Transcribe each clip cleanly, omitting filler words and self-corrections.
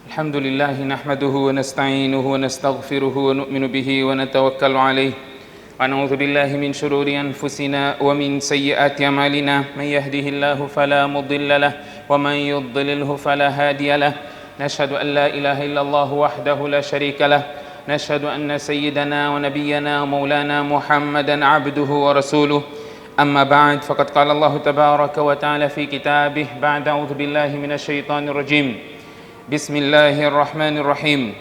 الحمد لله نحمده ونستعينه ونستغفره ونؤمن به ونتوكل عليه ونعوذ بالله من شرور أنفسنا ومن سيئات أعمالنا من يهده الله فلا مضل له ومن يضلله فلا هادي له نشهد أن لا إله إلا الله وحده لا شريك له نشهد أن سيدنا ونبينا مولانا محمدا عبده ورسوله أما بعد فقد قال الله تبارك وتعالى في كتابه بعد أعوذ بالله من الشيطان الرجيم بسم الله الرحمن الرحيم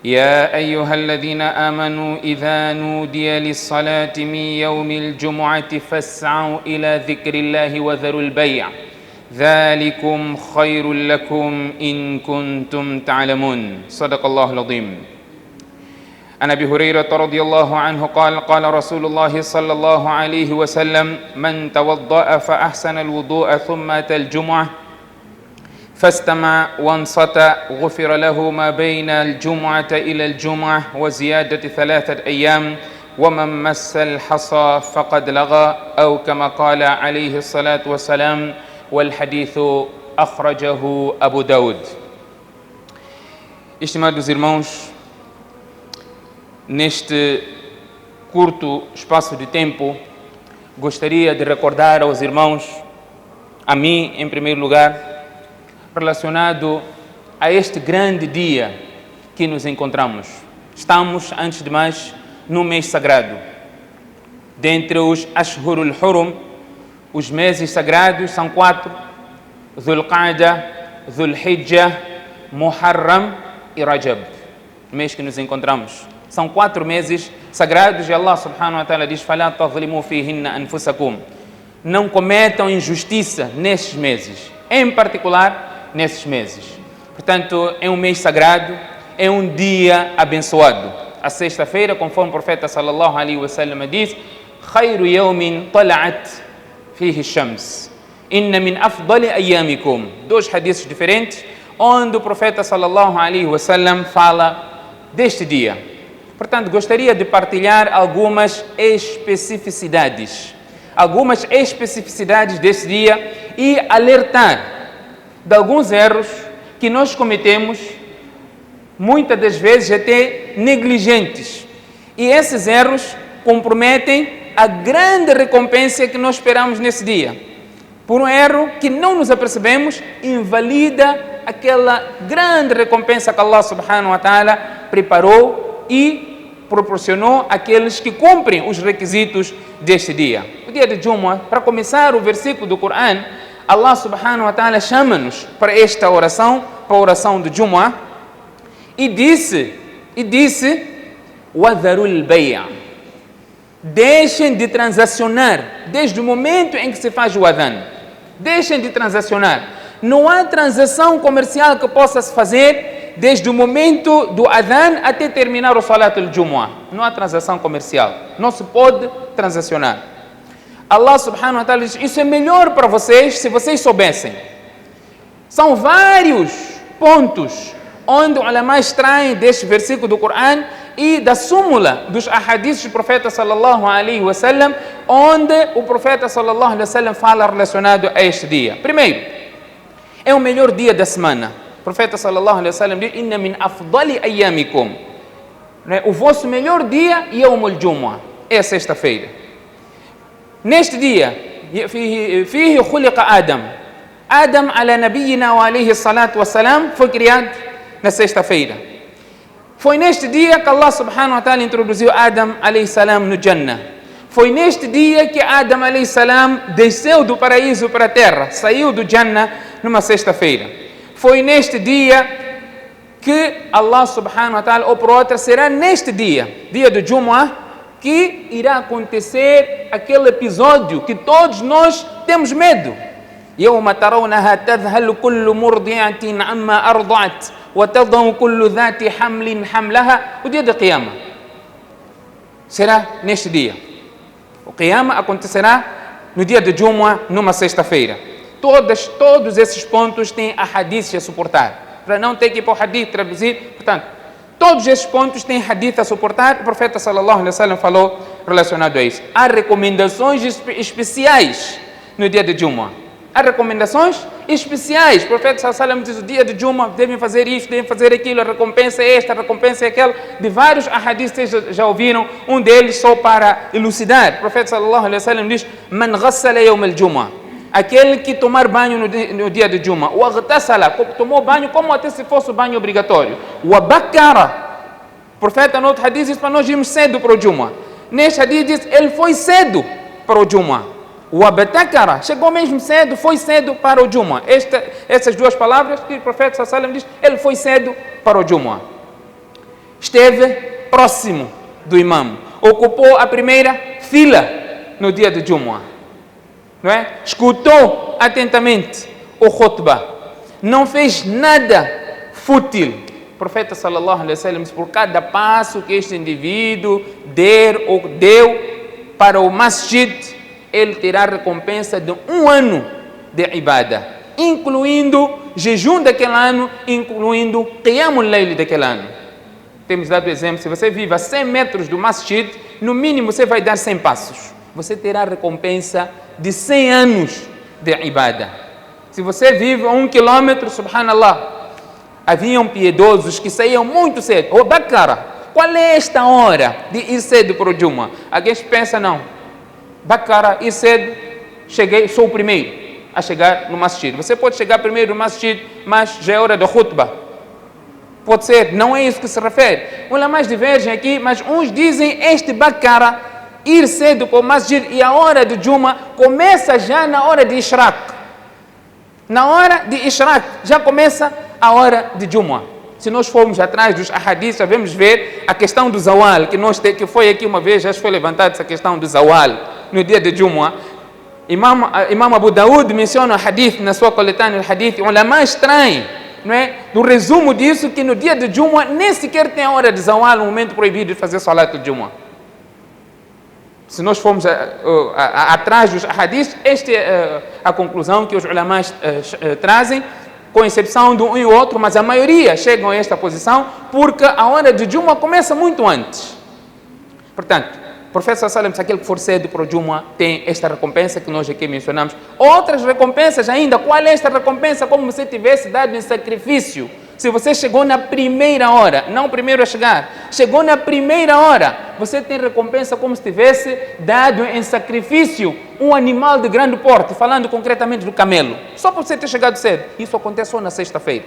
يا أيها الذين آمنوا إذا نودي للصلاة من يوم الجمعة فاسعوا إلى ذكر الله وذروا البيع ذلكم خير لكم إن كنتم تعلمون صدق الله العظيم. عن أبي هريرة رضي الله عنه قال قال رسول الله صلى الله عليه وسلم من توضأ فأحسن الوضوء ثم أتى الجمعة فاستمع وانصت غفر له ما بين الجمعة إلى الجمعة وزيادة 3 أيام ومن مس الحصى فقد لغى أو كما قال عليه الصلاة والسلام والحديث أخرجه أبو داود. Estimados irmãos, neste curto espaço de tempo, gostaria de recordar aos irmãos, a mim em primeiro lugar, relacionado a este grande dia que nos encontramos. Estamos, antes de mais, num mês sagrado. Dentre os Ashhurul Hurum, os meses sagrados são 4, Dhul Qa'da, Dhul Hijjah, Muharram e Rajab, mês que nos encontramos. São 4 meses sagrados e Allah subhanahu wa ta'ala diz فَلَا تَظْلِمُوا فِيهِنَّ أَنفُسَكُمْ. Não cometam injustiça nesses meses, em particular nesses meses. Portanto, é um mês sagrado, é um dia abençoado. A sexta-feira, conforme o profeta sallallahu alaihi wasallam diz, خَيْرُ يَوْمٍ طَلَعَتْ فِيهِ الشَّمْسِ إِنَّ مِنْ أَفْضَلِ أَيَّامِكُمْ. 2 hadiths diferentes, onde o profeta sallallahu alaihi wasallam fala deste dia. Portanto, gostaria de partilhar algumas especificidades deste dia e alertar de alguns erros que nós cometemos, muitas das vezes até negligentes. E esses erros comprometem a grande recompensa que nós esperamos nesse dia. Por um erro que não nos apercebemos, invalida aquela grande recompensa que Allah subhanahu wa ta'ala preparou e proporcionou àqueles que cumprem os requisitos deste dia. O dia de Jumu'ah, para começar o versículo do Coran, Allah subhanahu wa ta'ala chama-nos para esta oração, para a oração de Jumu'ah, e disse, وَذَرُوا الْبَيْعَ. Deixem de transacionar, desde o momento em que se faz o adhan. Deixem de transacionar. Não há transação comercial que possa se fazer desde o momento do adhan até terminar o salat al-Jumu'ah. Não há transação comercial. Não se pode transacionar. Allah subhanahu wa ta'ala diz, isso é melhor para vocês se vocês soubessem. São vários pontos onde os ulamás traem deste versículo do Coran e da súmula dos ahadiths do profeta sallallahu alaihi wasallam, onde o profeta sallallahu alaihi wasallam fala relacionado a este dia. Primeiro, é o melhor dia da semana. O profeta sallallahu alaihi wasallam diz, inna min afdali ayyamikum. O vosso melhor dia é o Jumu'ah, é a sexta-feira. Neste dia, fihi khuliqa Adam. Adam ala nabiyina wa alayhi salatu wa salam foi criado na sexta-feira. Foi neste dia que Allah subhanahu wa ta'ala introduziu Adam alayhi salam no Jannah. Foi neste dia que Adam alayhi salam desceu do paraíso para a terra, saiu do Jannah numa sexta-feira. Foi neste dia que Allah subhanahu wa ta'ala, ou por outra, será neste dia, dia do Jumu'ah, que irá acontecer aquele episódio que todos nós temos medo. يَوْمَ تَرَوْنَهَا تَذْهَلُ كُلُّ مُرْضِعَةٍ عَمَّا أَرْضَعَتْ وَتَضَعُ كُلُّ ذَاتِ حَمْلٍ حَمْلَهَا. O dia da Qiyama será neste dia. O Qiyama acontecerá no dia de Jumu'ah, numa sexta-feira. Todos esses pontos têm hadiths a suportar. Para não ter que ir para o hadith traduzir, portanto, todos esses pontos têm hadith a suportar. O profeta sallallahu alaihi wasallam falou relacionado a isso. Há recomendações especiais no dia de Jumu'ah. Há recomendações especiais. O profeta sallallahu alaihi wasallam diz: o dia de Juma devem fazer isto, devem fazer aquilo, a recompensa é esta, a recompensa é aquela. De vários ahadiths, vocês já ouviram, um deles só para elucidar. O profeta sallallahu alaihi wasallam diz: Man ghassala yawm al-Juma, aquele que tomar banho no dia de Juma, o aghtasala, tomou banho como até se fosse o banho obrigatório, o abakara. O profeta no outro hadith diz para nós irmos cedo para o Juma. Neste hadith diz: ele foi cedo para o Juma. O abatakara, chegou mesmo cedo, foi cedo para o Juma. Essas duas palavras que o profeta sallallahu alaihi wasallam diz: ele foi cedo para o Juma. Esteve próximo do imam, ocupou a primeira fila no dia de Juma, não é? Escutou atentamente o khutbah, não fez nada fútil. O profeta sallallahu alaihi wasallam diz: por cada passo que este indivíduo deu para o masjid, ele terá recompensa de 1 ano de ibadah, incluindo jejum daquele ano, incluindo qiyamul layl daquele ano. Temos dado exemplo: se você vive a 100 metros do masjid, no mínimo você vai dar 100 passos. Você terá recompensa de 100 anos de ibadah. Se você vive a 1 quilômetro, subhanallah, haviam piedosos que saíam muito cedo. Oh, Bakara, qual é esta hora de ir cedo para o Juma? Alguém pensa: não, Bakara, ir cedo, sou o primeiro a chegar no masjid. Você pode chegar primeiro no masjid, mas já é hora da khutbah. Pode ser, não é isso que se refere. Ulamás divergem aqui, mas uns dizem este Bakara, ir cedo para o masjid, e a hora do Juma começa já na hora de Ishraq. Na hora de Ishraq já começa a hora de Juma. Se nós formos atrás dos ahadiths, já vamos ver a questão do Zawal, que foi aqui uma vez, já foi levantada essa questão do Zawal no dia de Juma. Imam Abu Daud menciona o hadith na sua coletânea de hadith. O ulama extrai, não é, do resumo disso, que no dia de Juma nem sequer tem a hora de Zawal, um momento proibido de fazer salat de Juma. Se nós formos atrás dos hadiths, esta é a conclusão que os ulamás trazem, com exceção de um e outro, mas a maioria chegam a esta posição, porque a hora de Juma começa muito antes. Portanto, o profeta sallallahu alaihi wasallam, se aquele que for cedo para o Juma, tem esta recompensa que nós aqui mencionamos. Outras recompensas ainda. Qual é esta recompensa? Como se tivesse dado em sacrifício. Se você chegou na primeira hora, não o primeiro a chegar, chegou na primeira hora, você tem recompensa como se tivesse dado em sacrifício um animal de grande porte, falando concretamente do camelo, só por você ter chegado cedo. Isso acontece só na sexta-feira.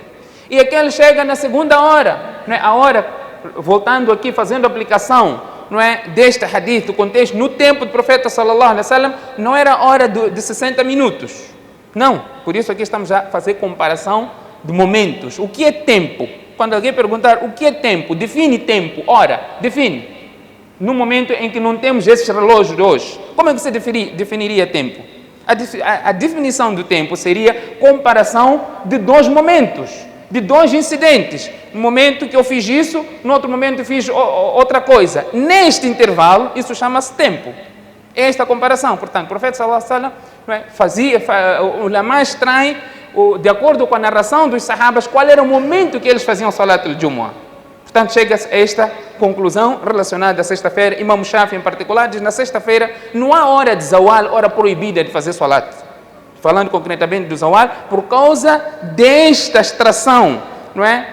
E aquele chega na segunda hora, não é? A hora, voltando aqui, fazendo aplicação, não é, deste hadith, do contexto, no tempo do profeta sallallahu alaihi wasallam, não era hora de 60 minutos. Não, por isso aqui estamos a fazer comparação de momentos. O que é tempo? Quando alguém perguntar o que é tempo, define tempo, hora, define. No momento em que não temos esses relógios de hoje, como é que você definiria tempo? A definição do tempo seria comparação de 2 momentos, de 2 incidentes. No momento que eu fiz isso, no outro momento eu fiz outra coisa. Neste intervalo, isso chama-se tempo. Esta comparação. Portanto, o profeta sallallahu alaihi wasallam o ulama extrai, de acordo com a narração dos sahabas, qual era o momento que eles faziam salat al-Jumu'ah. Portanto, chega-se a esta conclusão relacionada à sexta-feira. Imam Shafi, em particular, diz: na sexta-feira não há hora de zawal, hora proibida de fazer salat. Falando concretamente do zawal, por causa desta extração, não é,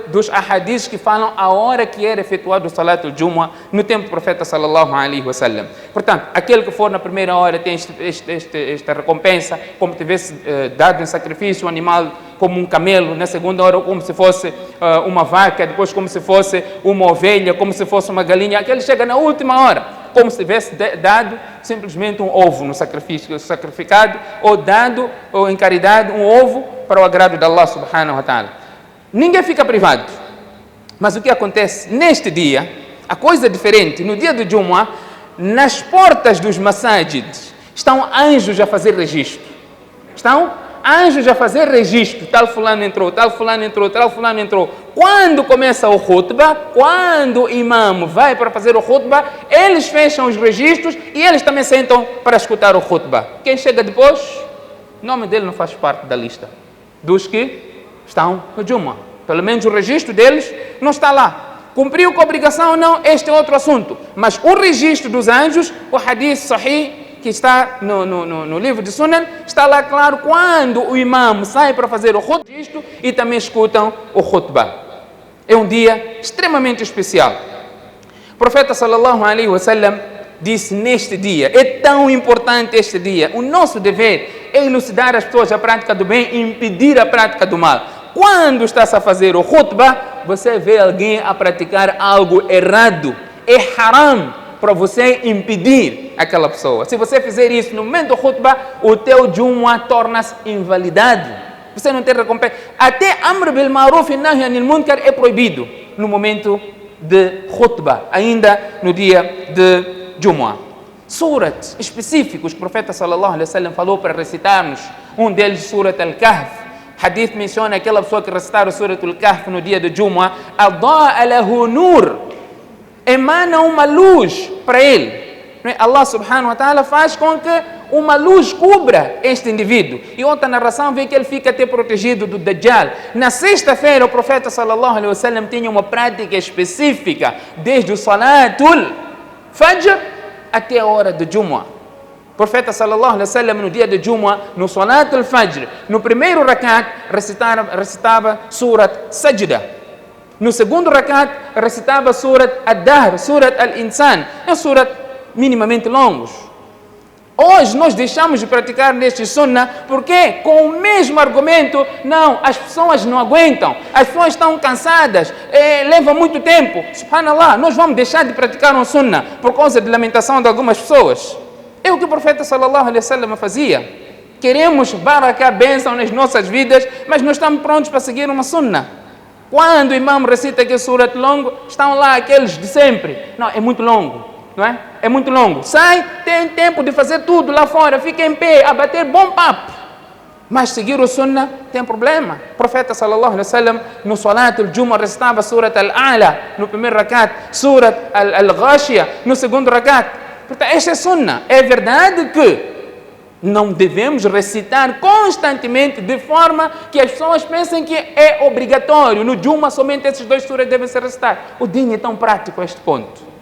dos ahadiths que falam a hora que era efetuado o salat al-Jumu'ah no tempo do profeta sallallahu alaihi wasallam. Portanto, aquele que for na primeira hora tem esta recompensa, como tivesse dado em sacrifício um animal como um camelo, na segunda hora como se fosse uma vaca, depois como se fosse uma ovelha, como se fosse uma galinha. Aquele chega na última hora, como se tivesse dado simplesmente um ovo no sacrifício sacrificado, ou dado ou em caridade um ovo para o agrado de Allah subhanahu wa ta'ala. Ninguém fica privado. Mas o que acontece neste dia, a coisa é diferente. No dia do Jumu'ah, nas portas dos masajids, estão anjos a fazer registro. Estão anjos a fazer registro. Tal fulano entrou, tal fulano entrou, tal fulano entrou. Quando começa o khutbah, quando o imam vai para fazer o khutbah, eles fecham os registros e eles também sentam para escutar o khutbah. Quem chega depois, o nome dele não faz parte da lista dos que estão no Jumu'ah. Pelo menos o registro deles não está lá. Cumpriu com a obrigação ou não, este é outro assunto. Mas o registro dos anjos, o hadith sahih, que está no livro de Sunan, está lá claro quando o imam sai para fazer o khutbah e também escutam o khutbah. É um dia extremamente especial. O profeta sallallahu alaihi wasallam disse neste dia, é tão importante este dia, o nosso dever é elucidar as pessoas a prática do bem e impedir a prática do mal. Quando está-se a fazer o khutbah, você vê alguém a praticar algo errado, é haram para você impedir aquela pessoa. Se você fizer isso no momento do khutbah, o teu Jumu'ah torna-se invalidado. Você não tem recompensa. Até Amr bil Ma'ruf e Nahy anil Munkar é proibido no momento de khutbah, ainda no dia de Jumu'ah. Surat específicos que o profeta sallallahu alaihi wasallam falou para recitarmos, um deles Surat Al-Kahf. Hadith menciona aquela pessoa que recitar o Surat Al-Kahf no dia de Jumu'ah, adaa lahu nur, emana uma luz para ele. Allah subhanahu wa ta'ala faz com que uma luz cubra este indivíduo. E outra narração vê que ele fica até protegido do Dajjal. Na sexta-feira o profeta sallallahu alaihi wasallam tinha uma prática específica, desde o Salatul Fajr até a hora de Jumu'ah. O profeta sallallahu alaihi wasallam no dia de Jumu'ah, no Salatul Fajr, no primeiro rakat recitava Surat Sajda. No segundo rakat recitava Surat Ad-Dahr, Surat Al-Insan. É surat minimamente longos. Hoje nós deixamos de praticar neste sunnah porque com o mesmo argumento, não, as pessoas não aguentam, as pessoas estão cansadas, leva muito tempo. Subhanallah, nós vamos deixar de praticar um sunnah por causa de lamentação de algumas pessoas. É o que o profeta sallallahu alaihi wasallam fazia. Queremos barakah, bênção nas nossas vidas, mas não estamos prontos para seguir uma sunnah. Quando o imam recita aquele surat longo, estão lá aqueles de sempre. Não, é muito longo. Não é? É muito longo. Sai, tem tempo de fazer tudo lá fora, fica em pé, a bater bom papo. Mas seguir o sunnah tem problema. O profeta sallallahu alaihi wasallam no Salat al-Jumu'ah recitava Surat Al-A'la no primeiro rakat, Surat Al-Ghashiyah no segundo rakat. Portanto, esta é sunnah. É verdade que não devemos recitar constantemente de forma que as pessoas pensem que é obrigatório. No Jumu'ah somente esses dois suras devem ser recitados. O din é tão prático a este ponto.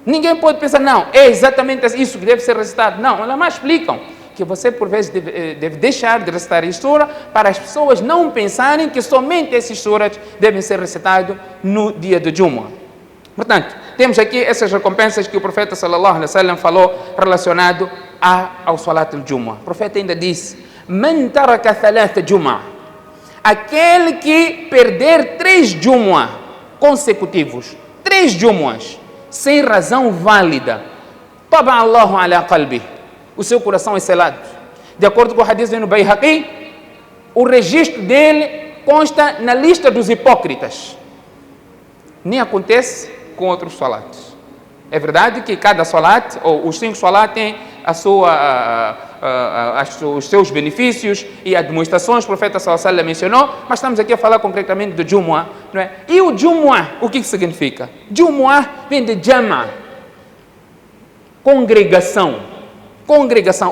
Ninguém pode pensar, não, é exatamente isso que deve ser recitado. Não, elas mais explicam que você por vezes deve deixar de recitar esta sura para as pessoas não pensarem que somente esses suras devem ser recitados no dia de Jumu'ah. Portanto, temos aqui essas recompensas que o profeta sallallahu alaihi wasallam falou relacionado ao Salat al-Jumu'ah. O profeta ainda disse, Man taraka thalatha Jumu'ah, aquele que perder 3 Jumu'ah consecutivos, 3 Jumu'ahs, sem razão válida, Taba Allahu ala qalbi, o seu coração é selado. De acordo com o hadith no Bayhaqi, o registro dele consta na lista dos hipócritas. Nem acontece com outros salatos. É verdade que cada salat, ou os 5 salat, têm os seus benefícios e as demonstrações que o profeta sallallahu alaihi wasallam mencionou, mas estamos aqui a falar concretamente do Jumu'ah, não é? E o Jumu'ah, o que significa? Jumu'ah vem de Jama', congregação.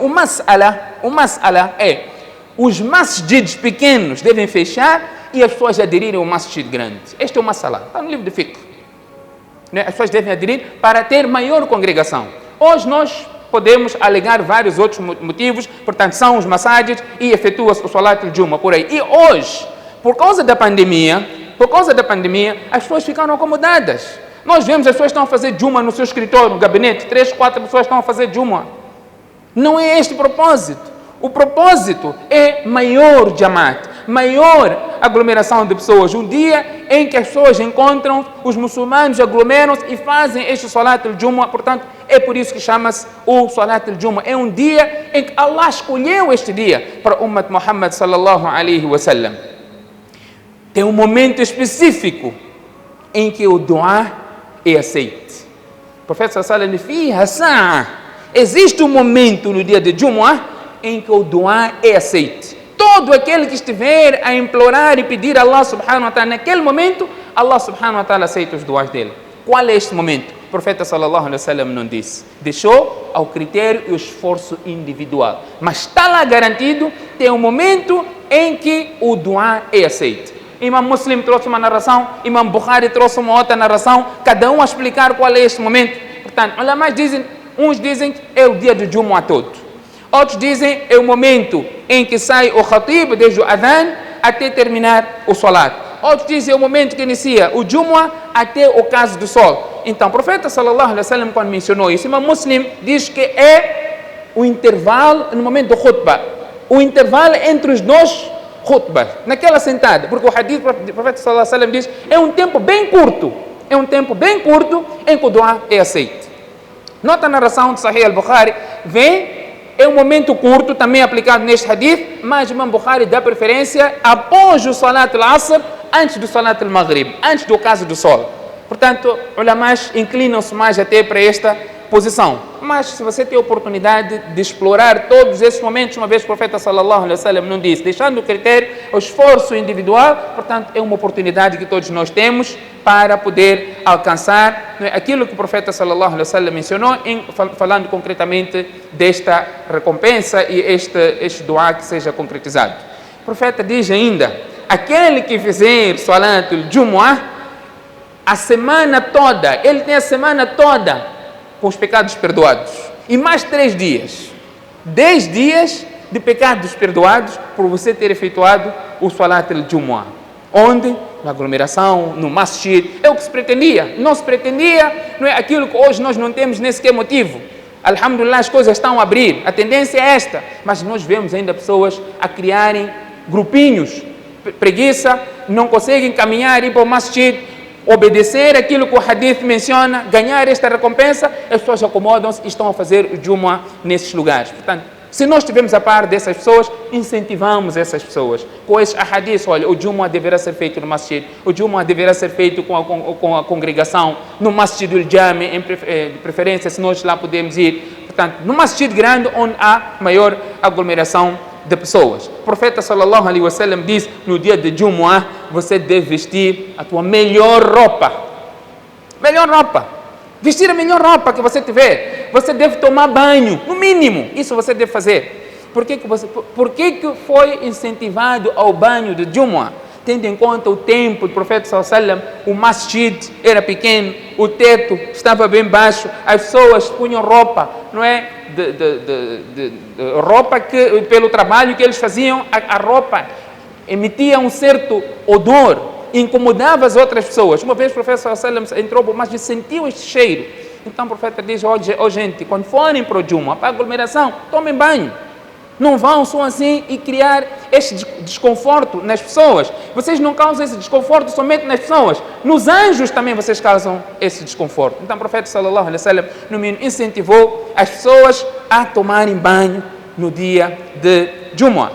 O mas'ala é, os masjids pequenos devem fechar e as pessoas aderirem ao masjid grande. Este é o mas'ala, está no livro de fiqh. As pessoas devem aderir para ter maior congregação. Hoje nós podemos alegar vários outros motivos, portanto são os massagens e efetua-se o Salat al-Jumu'ah por aí. E hoje, por causa da pandemia, as pessoas ficaram acomodadas. Nós vemos as pessoas estão a fazer Jumu'ah no seu escritório, no gabinete, 3, 4 pessoas estão a fazer Jumu'ah. Não é este o propósito. O propósito é maior jamaat, maior aglomeração de pessoas. Um dia em que as pessoas encontram, os muçulmanos aglomeram-se e fazem este Salat al-Jumu'ah. Portanto, é por isso que chama-se o Salat al-Jumu'ah. É um dia em que Allah escolheu este dia para o Ummat Muhammad sallallahu alaihi wasallam. Tem um momento específico em que o dua é aceito. O profeta sallallahu alaihi wasallam existe um momento no dia de Jumu'ah em que o dua é aceito. Todo aquele que estiver a implorar e pedir a Allah subhanahu wa ta'ala naquele momento, Allah subhanahu wa ta'ala aceita os duas dele. Qual é este momento? O profeta sallallahu alaihi wasallam não disse. Deixou ao critério e o esforço individual. Mas está lá garantido, tem um momento em que o dua é aceito. Imam Muslim trouxe uma narração, Imam Bukhari trouxe uma outra narração, cada um a explicar qual é este momento. Portanto, os ulamás dizem, Uns dizem que é o dia do Jumu'ah todo. Outros dizem que é o momento em que sai o Khatib, desde o Adhan até terminar o Salat. Outros dizem que é o momento que inicia o Jumu'ah até o caso do sol. Então, o profeta sallallahu alaihi wasallam, quando mencionou isso, Imam Muslim diz que é o intervalo no momento do khutbah. O intervalo entre os dois khutbas, naquela sentada. Porque o hadith do profeta sallallahu alaihi wasallam diz é um tempo bem curto. É um tempo bem curto em que o dua é aceito. Nota a narração de Sahih al-Bukhari, é um momento curto, também aplicado neste hadith, mas o Imam Bukhari dá preferência após o Salat al-Asr, antes do Salat al-Maghrib, antes do caso do sol. Portanto, ulamás inclinam-se mais até para esta posição. Mas se você tem a oportunidade de explorar todos esses momentos, uma vez que o profeta sallallahu alaihi wasallam não disse, deixando o critério, o esforço individual, portanto, é uma oportunidade que todos nós temos para poder alcançar aquilo que o profeta sallallahu alaihi wasallam mencionou, falando concretamente desta recompensa e este dua que seja concretizado. O profeta diz ainda, aquele que fizer Salat al-Jumu'ah, a semana toda, ele tem a semana toda com os pecados perdoados. E mais 3 dias. 10 dias de pecados perdoados por você ter efetuado o Salat al-Jumu'ah. Onde? Na aglomeração, no masjid. É o que se pretendia. Não se pretendia, não é aquilo que hoje nós não temos nem sequer motivo. Alhamdulillah, as coisas estão a abrir. A tendência é esta. Mas nós vemos ainda pessoas a criarem grupinhos. Preguiça, não conseguem caminhar e ir para o masjid, obedecer aquilo que o hadith menciona, ganhar esta recompensa, as pessoas acomodam-se e estão a fazer o Jumu'ah nesses lugares. Portanto, se nós estivermos a par dessas pessoas, incentivamos essas pessoas. Com esses hadiths, olha, o Jumu'ah deverá ser feito no masjid, o Jumu'ah deverá ser feito com a congregação, no masjid al-Jami, de preferência, se nós lá podemos ir. Portanto, no masjid grande, onde há maior aglomeração de pessoas. O profeta sallallahu alaihi wasallam diz, no dia de Jumu'ah, você deve vestir a tua melhor roupa. Melhor roupa. Vestir a melhor roupa que você tiver. Você deve tomar banho, no mínimo. Isso você deve fazer. Por que foi incentivado ao banho de Jumu'ah? Tendo em conta o tempo do profeta sallallahu alaihi wasallam, o masjid era pequeno, o teto estava bem baixo, as pessoas punham roupa, não é? De roupa que, pelo trabalho que eles faziam, a roupa emitia um certo odor, incomodava as outras pessoas. Uma vez o profeta sallallahu alaihi wasallam entrou, mas sentiu este cheiro. Então o profeta diz, gente, quando forem para o Jumu'ah, para a aglomeração, tomem banho. Não vão só assim e criar este desconforto nas pessoas. Vocês não causam esse desconforto somente nas pessoas. Nos anjos também vocês causam esse desconforto. Então o profeta sallallahu alaihi wasallam no mínimo incentivou as pessoas a tomarem banho no dia de Jumu'ah.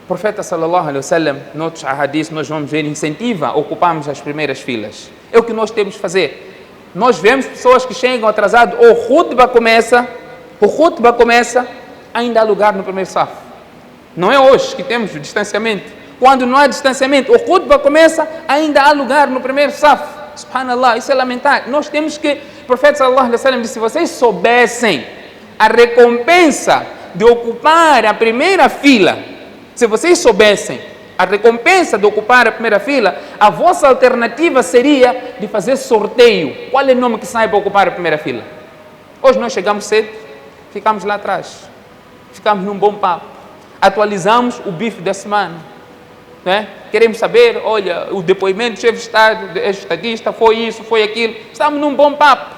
O profeta sallallahu alaihi wasallam, noutros hadiths nós vamos ver, incentiva a ocuparmos as primeiras filas. É o que nós temos que fazer. Nós vemos pessoas que chegam atrasadas, o khutbah começa, ainda há lugar no primeiro saf. Não é hoje que temos o distanciamento. Quando não há distanciamento, o khutbah começa, ainda há lugar no primeiro saf. Subhanallah, isso é lamentável. Nós temos que, o profeta sallallahu alaihi wasallam disse, se vocês soubessem a recompensa de ocupar a primeira fila, se vocês soubessem a recompensa de ocupar a primeira fila, a vossa alternativa seria de fazer sorteio. Qual é o nome que sai para ocupar a primeira fila? Hoje nós chegamos cedo, ficamos lá atrás. Ficamos num bom papo, atualizamos o bife da semana, né? Queremos saber, olha, o depoimento do chefe de Estado, do estadista, foi isso, foi aquilo, estamos num bom papo.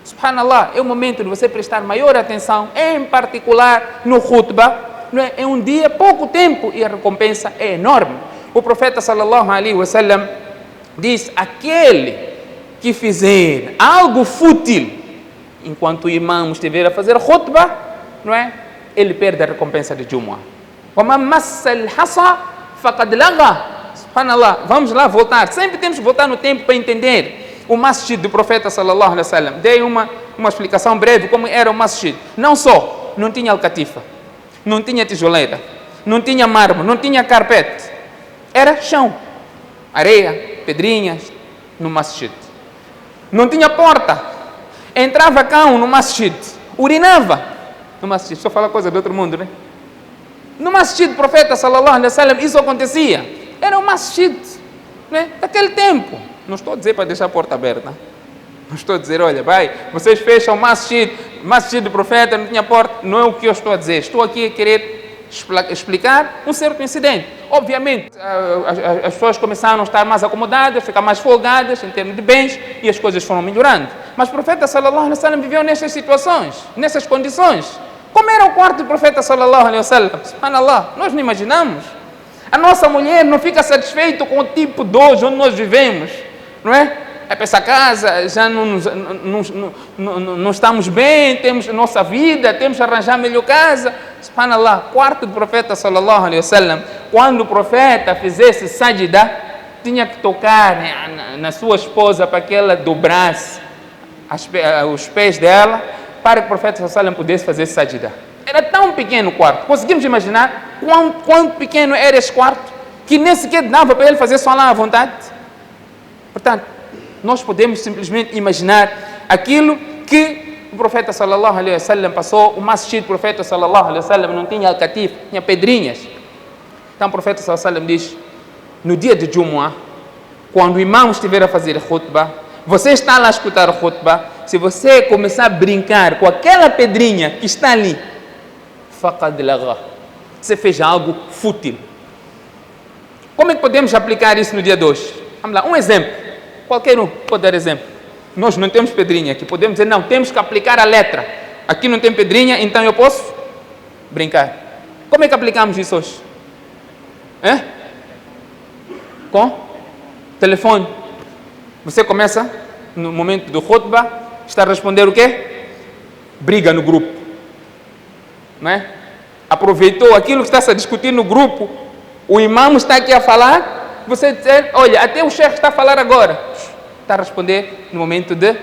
Subhanallah, é o momento de você prestar maior atenção, em particular no khutbah, né? É um dia, pouco tempo, e a recompensa é enorme. O profeta sallallahu alaihi wasallam diz, aquele que fizer algo fútil, enquanto o imã estiver a fazer khutbah, não é? Ele perde a recompensa de Jumu'ah. Subhanallah, vamos lá voltar. Sempre temos que voltar no tempo para entender o masjid do profeta sallallahu alaihi wasallam. Dei uma explicação breve como era o masjid. Não só, não tinha alcatifa, não tinha tijoleira, não tinha mármore, não tinha carpete. Era chão, areia, pedrinhas no masjid. Não tinha porta. Entrava cão no masjid, urinava no masjid. Só falar coisa do outro mundo, né? No masjid do profeta sallallahu alaihi wasallam isso acontecia. Era um masjid, né? Daquele tempo. Não estou a dizer para deixar a porta aberta. Não estou a dizer, olha, vocês fecham o masjid do profeta, não tinha porta. Não é o que eu estou a dizer. Estou aqui a querer explicar um certo incidente. Obviamente, as pessoas começaram a estar mais acomodadas, ficar mais folgadas em termos de bens e as coisas foram melhorando. Mas o profeta sallallahu alaihi wasallam viveu nessas situações, nessas condições. Como era o quarto do profeta sallallahu alaihi wasallam? Subhanallah, nós não imaginamos. A nossa mulher não fica satisfeita com o tipo de hoje onde nós vivemos, não é? É para essa casa, já não estamos bem, temos nossa vida, temos que arranjar melhor casa. Subhanallah, quarto do profeta sallallahu alaihi wasallam, quando o profeta fizesse sajda, tinha que tocar na sua esposa para que ela dobrasse os pés dela, para que o profeta sallallahu alaihi wasallam pudesse fazer sajda. Era tão pequeno o quarto, conseguimos imaginar quanto pequeno era esse quarto, que nem sequer dava para ele fazer salat à vontade. Portanto, nós podemos simplesmente imaginar aquilo que o profeta sallallahu alaihi wasallam passou. O masjid do profeta sallallahu alaihi wasallam não tinha alcatif, tinha pedrinhas. Então o profeta sallallahu alaihi wasallam diz, no dia de Jumu'ah, quando o imam estiver a fazer khutbah, você está lá a escutar a khutbah, se você começar a brincar com aquela pedrinha que está ali, faqad lagha, você fez algo fútil. Como é que podemos aplicar isso no dia de hoje? Vamos lá, um exemplo. Qualquer um pode dar exemplo. Nós não temos pedrinha aqui. Podemos dizer, não, temos que aplicar a letra. Aqui não tem pedrinha, então eu posso brincar. Como é que aplicamos isso hoje? Com telefone. Você começa, no momento do khutbah, está a responder o quê? Briga no grupo. Não é? Aproveitou aquilo que está a discutir no grupo. O imam está aqui a falar. Você dizer, olha, até o chefe está a falar agora. Está a responder no momento de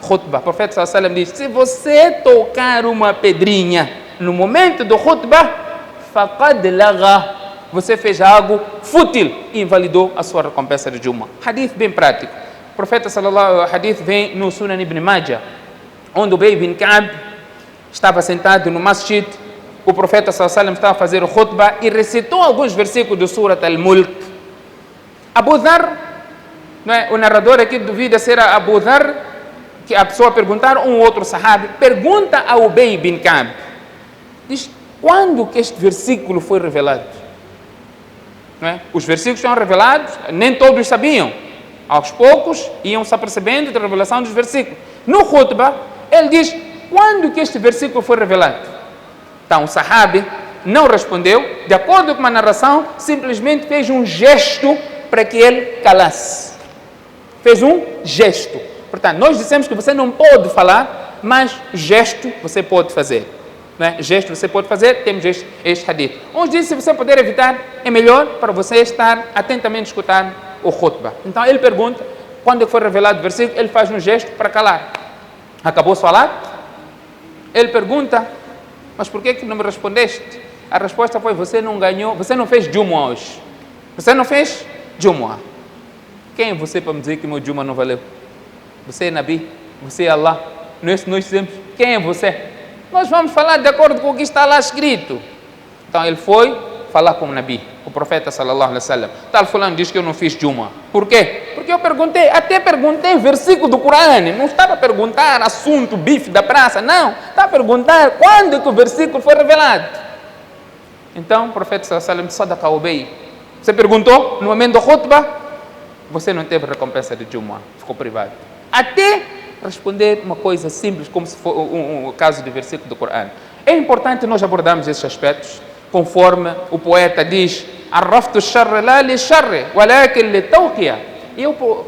khutbah. O profeta sallallahu alaihi wasallam diz, se você tocar uma pedrinha no momento do khutbah, faqad lagha, você fez algo fútil e invalidou a sua recompensa de Jumu'ah. Hadith bem prático. O profeta sallallahu alaihi wasallam, hadith vem no Sunan Ibn Majah, onde o Ubay bin Ka'b estava sentado no masjid. O profeta sallallahu alaihi wasallam estava a fazer o khutbah e recitou alguns versículos do Surat Al-Mulk. Abu Dhar, não é? O narrador aqui duvida se era Abu Dhar, que a pessoa perguntar, um outro sahabi, pergunta a Ubay bin Ka'b, diz, quando que este versículo foi revelado? Não é? Os versículos são revelados, nem todos sabiam, aos poucos iam se apercebendo da revelação dos versículos. No khutbah, ele diz, quando que este versículo foi revelado? Então o sahabi não respondeu, de acordo com a narração, simplesmente fez um gesto para que ele calasse. Fez um gesto. Portanto, nós dissemos que você não pode falar, mas gesto você pode fazer. Não é? Gesto você pode fazer, temos este hadith. Uns dizem, se você puder evitar, é melhor para você estar atentamente escutar o khutbah. Então ele pergunta, quando foi revelado o versículo, ele faz um gesto para calar. Acabou de falar? Ele pergunta, mas por que não me respondeste? A resposta foi, você não ganhou, você não fez Jumu'ah hoje. Você não fez Jumu'ah. Quem é você para me dizer que meu Jumu'ah não valeu? Você é Nabi? Você é Allah? Nós dizemos, quem é você? Nós vamos falar de acordo com o que está lá escrito. Então ele foi falar com o Nabi, o profeta sallallahu alaihi wasallam. Tal fulano diz que eu não fiz Jumu'ah. Por quê? Porque eu até perguntei versículo do Corão. Não estava a perguntar assunto, bife da praça, não. Estava a perguntar quando que o versículo foi revelado. Então o profeta sallallahu alaihi wasallam, sadaqa Ubay. Você perguntou no momento do khutbah, você não teve recompensa de Jumu'ah, ficou privado. Até responder uma coisa simples, como se fosse o caso do versículo do Corão. É importante nós abordarmos esses aspectos, conforme o poeta diz, arraftu sharra la li sharri, walakin li tawqiya. Eu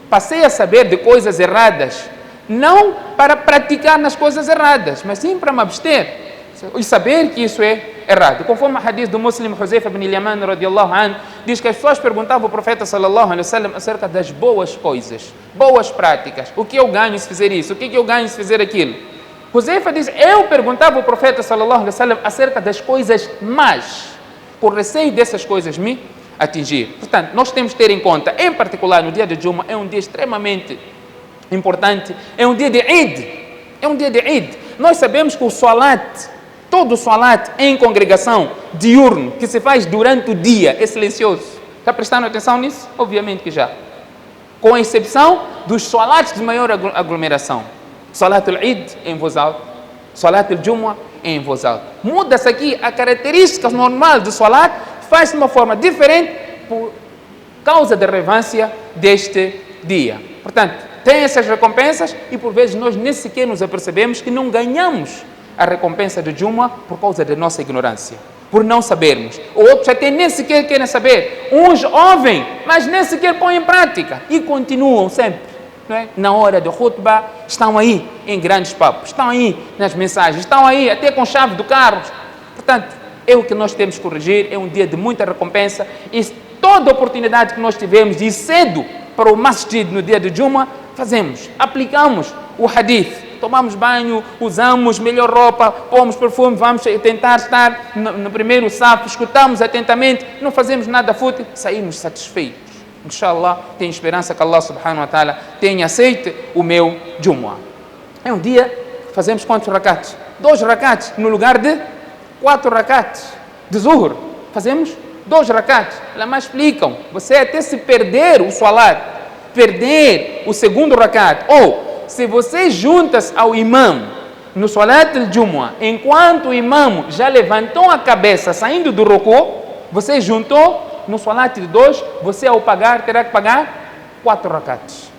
passei a saber de coisas erradas, não para praticar nas coisas erradas, mas sim para me abster e saber que isso é errado. Conforme o hadith do Muslim Huzaifa ibn al-Yaman radiyallahu anhu, diz que as pessoas perguntavam ao profeta sallallahu alaihi wasallam acerca das boas coisas, boas práticas. O que eu ganho se fizer isso? O que eu ganho se fizer aquilo? Huzaifa diz, eu perguntava ao profeta sallallahu alaihi wasallam acerca das coisas más, por receio dessas coisas me atingir. Portanto, nós temos que ter em conta, em particular no dia de Jumu'ah, é um dia extremamente importante, é um dia de Eid, é um dia de Eid. Nós sabemos que o salat, todo o salat em congregação diurno, que se faz durante o dia, é silencioso. Está prestando atenção nisso? Obviamente que já. com exceção dos salats de maior aglomeração. Salat al-Eid em voz alta, Salat al-Jumu'ah em voz alta. Muda-se aqui a característica normal do salat, faz de uma forma diferente por causa da relevância deste dia. Portanto, tem essas recompensas e por vezes nós nem sequer nos apercebemos que não ganhamos a recompensa do Jumu'ah por causa da nossa ignorância, por não sabermos. Outros até nem sequer querem saber. Uns ouvem, mas nem sequer põem em prática e continuam sempre. Não é? Na hora do khutbah, estão aí em grandes papos, estão aí nas mensagens, estão aí até com chave do carro. Portanto, é o que nós temos que corrigir, é um dia de muita recompensa e toda oportunidade que nós tivemos de ir cedo para o masjid no dia de Jumu'ah, fazemos, aplicamos o hadith. Tomamos banho, usamos melhor roupa, pomos perfume, vamos tentar estar no primeiro safo, escutamos atentamente, não fazemos nada fútil, saímos satisfeitos. Inshallah, tenho esperança que Allah subhanahu wa ta'ala tenha aceite o meu Jumu'ah. É um dia que fazemos quantos rakats? 2 rakats no lugar de 4 rakats de Zuhur. Fazemos 2 rakats. Lá explicam, você até se perder o salat, perder o segundo rakat, ou se você junta-se ao imam no Salat al-Jumu'ah, enquanto o imam já levantou a cabeça saindo do ruku, você juntou no Salat de 2, você ao pagar terá que pagar 4 rakats.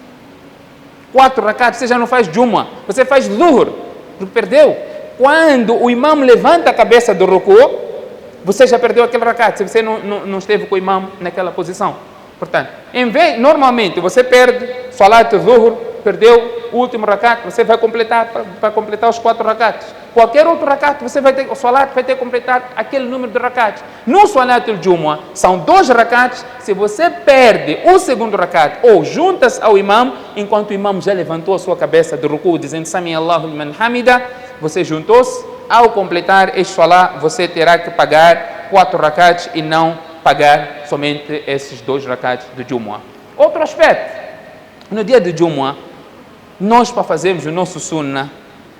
4 rakats, você já não faz Jumu'ah, você faz Zuhur, porque perdeu. Quando o imam levanta a cabeça do ruku, você já perdeu aquele rakat, se você não esteve com o imam naquela posição. Portanto, normalmente você perde Salat Zuhur, perdeu o último rakat, você vai completar para completar os 4 rakats. Qualquer outro rakat, você vai ter, o salat vai ter que completar aquele número de rakats. No Salat al-Jumu'ah, são 2 rakats. Se você perde o segundo rakat ou junta-se ao imam, enquanto o imam já levantou a sua cabeça do ruku, dizendo Sami Allahu liman hamida, você juntou-se, ao completar este salat, você terá que pagar 4 rakats e não pagar somente esses 2 rakats do Jumu'ah. Outro aspecto, no dia de Jumu'ah, nós para fazermos o nosso sunnah,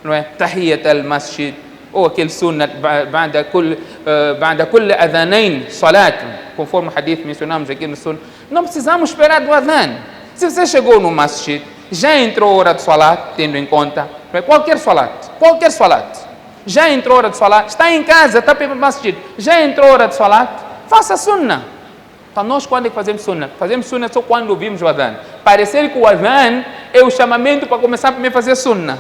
não é? Tahiyyat al-masjid, ou aquele sunnah ba'da kull adhanain salat, conforme o hadith mencionamos aqui no sunnah, não precisamos esperar do adhan. Se você chegou no masjid, já entrou a hora de salat, tendo em conta, não é? qualquer salat, já entrou a hora de salat, está em casa, está para o masjid, já entrou a hora de salat, faça sunnah. Então nós quando é que fazemos sunnah? Fazemos sunnah só quando ouvimos o adhan. Parecer que o adhan é o chamamento para começar a fazer sunnah.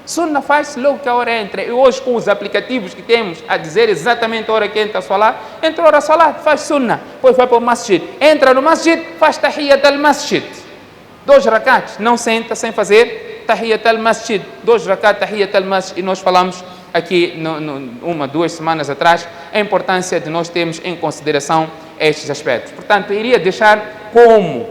Sunnah faz logo que a hora entra. E hoje com os aplicativos que temos a dizer exatamente a hora que entra a salat, entra a hora a salat, faz sunnah. Depois vai para o masjid. Entra no masjid, faz tahiyyat al-masjid. 2 rakats, não senta sem fazer tahiyyat al-masjid. 2 rakats, tahiyyat al-masjid. E nós falamos aqui, 2 semanas atrás, a importância de nós termos em consideração estes aspectos. Portanto, eu iria deixar como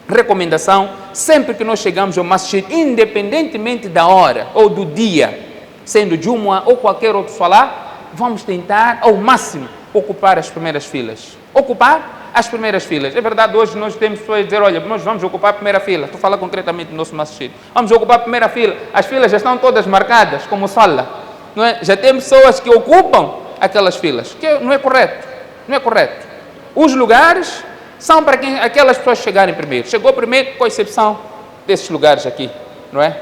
recomendação, sempre que nós chegamos ao masjid, independentemente da hora ou do dia, sendo Jumu'ah ou qualquer outro salat, vamos tentar ao máximo ocupar as primeiras filas. Ocupar as primeiras filas. É verdade, hoje nós temos pessoas a dizer, olha, nós vamos ocupar a primeira fila. Estou a falar concretamente do nosso masjid. Vamos ocupar a primeira fila. As filas já estão todas marcadas como sala. Não é? Já temos pessoas que ocupam aquelas filas, que não é correto. Não é correto. Os lugares são para quem aquelas pessoas chegarem primeiro. Chegou primeiro, com exceção desses lugares aqui, não é?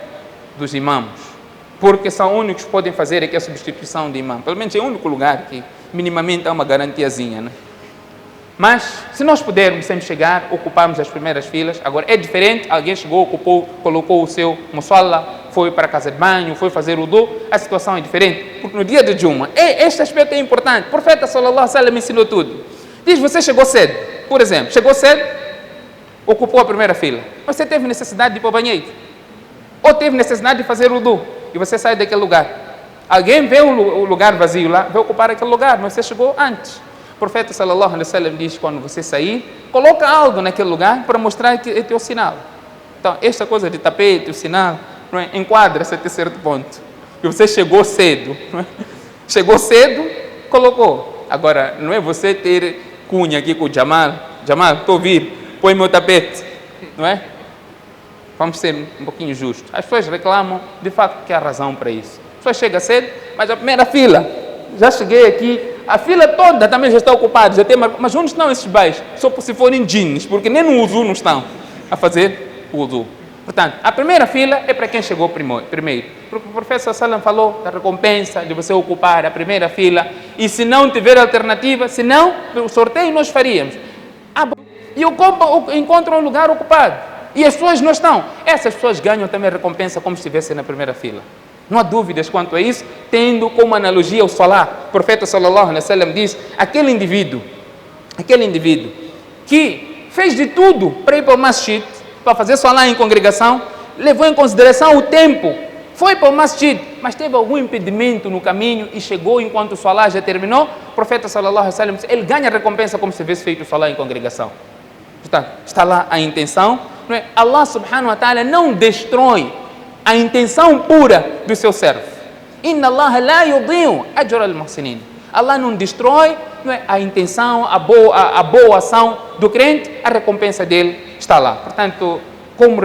Dos imãs. Porque são únicos que podem fazer aqui a substituição de imã. Pelo menos é o único lugar que minimamente há uma garantiazinha, né? Mas, se nós pudermos sempre chegar, ocuparmos as primeiras filas. Agora, é diferente, alguém chegou, ocupou, colocou o seu musalla, foi para a casa de banho, foi fazer o wudu, a situação é diferente. Porque no dia de Jumu'ah, este aspecto é importante. O profeta sallallahu alaihi wasallam ensinou tudo. Diz, você chegou cedo, por exemplo, chegou cedo, ocupou a primeira fila. Você teve necessidade de ir para o banheiro. Ou teve necessidade de fazer o wudu, e você sai daquele lugar. Alguém vê o lugar vazio lá, vai ocupar aquele lugar, mas você chegou antes. O profeta sallallahu alaihi wasallam diz, quando você sair, coloca algo naquele lugar para mostrar que é teu sinal. Então, esta coisa de tapete, o sinal, não é? Enquadra-se até certo ponto. E você chegou cedo. Não é? Chegou cedo, colocou. Agora, não é você ter cunha aqui com o Jamal. Jamal, estou a vir, põe meu tapete. Não é? Vamos ser um pouquinho justos. As pessoas reclamam, de facto, que há razão para isso. A pessoa chega cedo, mas a primeira fila, já cheguei aqui, a fila toda também já está ocupada, já tem mas onde estão esses baixos? Só se forem jeans, porque nem no uso não estão. a fazer o wudu. Portanto, a primeira fila é para quem chegou primeiro. Porque o professor Sallam falou da recompensa de você ocupar a primeira fila. E se não tiver alternativa, se não, o sorteio nós faríamos. E encontram um lugar ocupado. E as pessoas não estão. Essas pessoas ganham também recompensa como se estivessem na primeira fila. Não há dúvidas quanto a isso, tendo como analogia o Salah. O profeta sallallahu alaihi wasallam diz, aquele indivíduo que fez de tudo para ir para o masjid, para fazer Salah em congregação, levou em consideração o tempo, foi para o masjid, mas teve algum impedimento no caminho e chegou enquanto o Salah já terminou, o profeta sallallahu alaihi wasallam diz, ele ganha recompensa como se tivesse feito o Salah em congregação. Portanto, está lá a intenção, não é? Allah subhanahu wa ta'ala não destrói a intenção pura do seu servo. Inna Allah la yudi'u ajra al-muhsinin. Allah não destrói, não é, a intenção, a boa ação do crente, a recompensa dele está lá. Portanto, como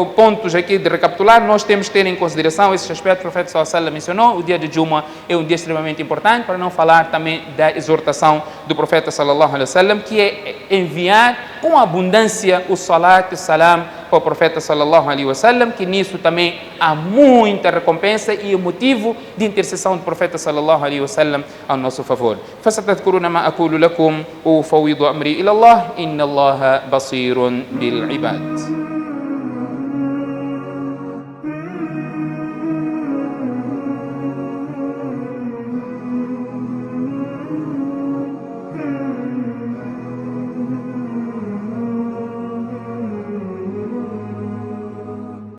pontos aqui de recapitular, nós temos que ter em consideração esses aspectos que o profeta sallallahu alaihi wasallam mencionou. O dia de Juma é um dia extremamente importante, para não falar também da exortação do profeta sallallahu alaihi wasallam, que é enviar com abundância o salat e salam para o profeta sallallahu alaihi wasallam, que nisso também há muita recompensa e o motivo de intercessão do profeta sallallahu alaihi wasallam ao nosso favor. فستذكرون ما أقول لكم وأفوض أمري إلى الله إن الله بصير بالعباد.